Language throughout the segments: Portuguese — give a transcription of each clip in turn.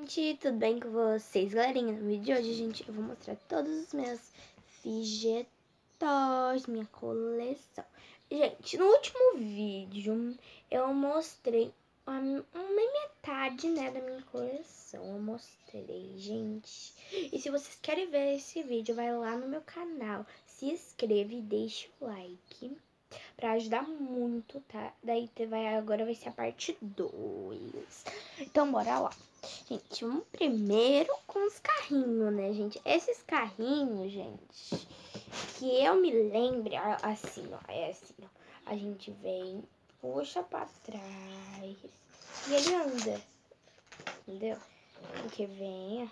gente, tudo bem com vocês? Galerinha, no vídeo de hoje, gente, eu vou mostrar todos os meus Figetóis, minha coleção. Gente, no último vídeo, eu mostrei uma metade, né, da minha coleção. Eu mostrei, gente. E se vocês querem ver esse vídeo, vai lá no meu canal, se inscreve e deixa o like. Pra ajudar muito, tá? Daí agora vai ser a parte 2. Então, bora lá. Gente, vamos primeiro com os carrinhos, né, gente? Esses carrinhos, gente, que eu me lembre, assim, ó, é assim, ó. A gente vem, puxa pra trás e ele anda, entendeu? A gente vem, ó.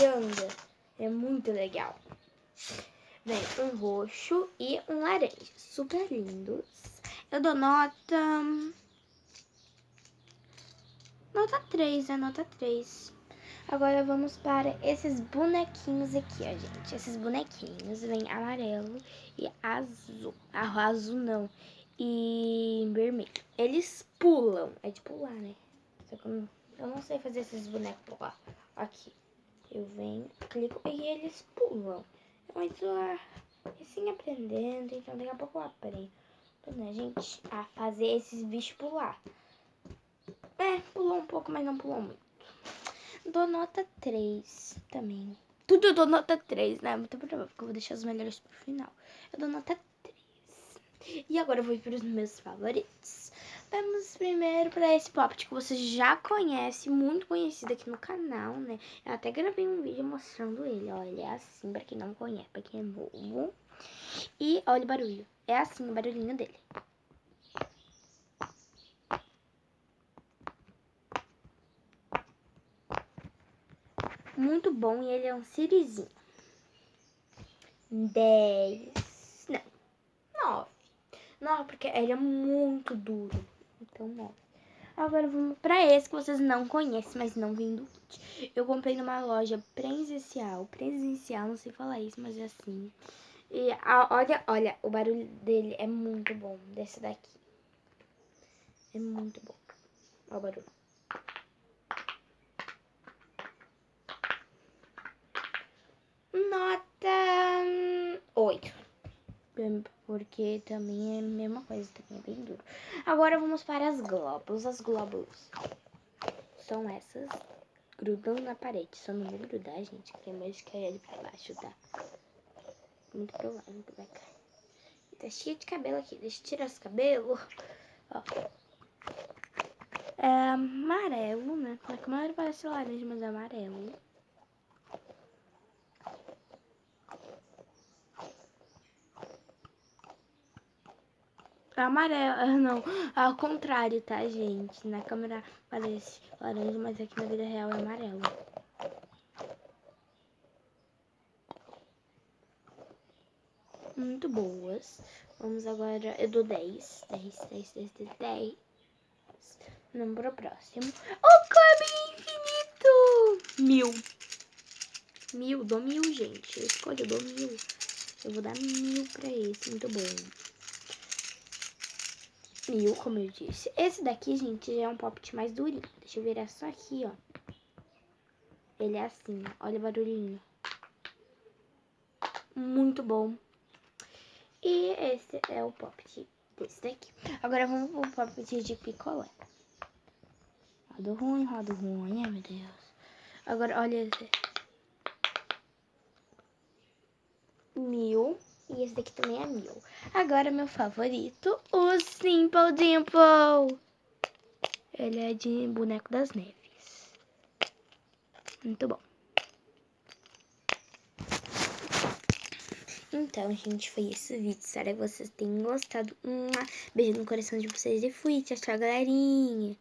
E anda. É muito legal. Vem um roxo e um laranja. Super lindos. Eu dou nota 3, é nota 3. Agora vamos para esses bonequinhos aqui, ó, gente. Esses bonequinhos vem amarelo e azul. Ah, azul não. E vermelho. Eles pulam. É de pular, né? Só que eu não sei fazer esses bonecos pular. Aqui. Eu venho, clico e eles pulam. Eu estou assim aprendendo, então daqui a pouco eu aprendo, né, gente, a fazer esses bichos pular. Pulou um pouco, mas não pulou muito. Dou nota 3 também. Tudo eu dou nota 3, né? Muito provável, porque eu vou deixar os melhores pro final. Eu dou nota 3. E agora eu vou para os meus favoritos. Vamos primeiro para esse Pop que você já conhece, muito conhecido aqui no canal, né? Eu até gravei um vídeo mostrando ele. Olha, ele é assim, para quem não conhece, para quem é novo. E olha o barulho. É assim o barulhinho dele. Muito bom, e ele é um sirizinho. 10. Não, 9. 9, porque ele é muito duro. Então, 9. Agora vamos pra esse que vocês não conhecem, mas não vem do kit. Eu comprei numa loja presencial. Presencial, não sei falar isso, mas é assim. E olha, o barulho dele é muito bom. Desse daqui. É muito bom. Olha o barulho. Nota 8. Porque também é a mesma coisa, também é bem duro. Agora vamos para as globos. As globos são essas. Grudam na parede. Só não vou grudar, gente, porque é mais que cair ali pra baixo, tá? Muito provável que vai cair. Tá cheio de cabelo aqui. Deixa eu tirar os cabelos. Ó. É amarelo, né? Na câmera parece laranja, mas é amarelo. Amarelo, não, ao contrário, tá, gente? Na câmera parece laranja, mas aqui na vida real é amarelo. Muito boas. Vamos agora, eu dou 10. 10, 10, 10, 10, 10. Vamos pro próximo. O Clube Infinito! 1000, dou 1000, gente. Eu escolho, eu dou 1000. Eu vou dar 1000 pra esse, muito bom. 1000, como eu disse. Esse daqui, gente, já é um pop mais durinho. Deixa eu virar só aqui, ó. Ele é assim, ó. Olha o barulhinho. Muito bom. E esse é o pop desse daqui. Agora vamos pro pop de picolé. Rodo ruim, ai meu Deus. Agora, olha esse. 1000. E esse daqui também é 1000. Agora, meu favorito, o Simple Dimple. Ele é de Boneco das Neves. Muito bom. Então, gente, foi esse vídeo. Espero que vocês tenham gostado. Beijo no coração de vocês e fui. Tchau, tchau, galerinha.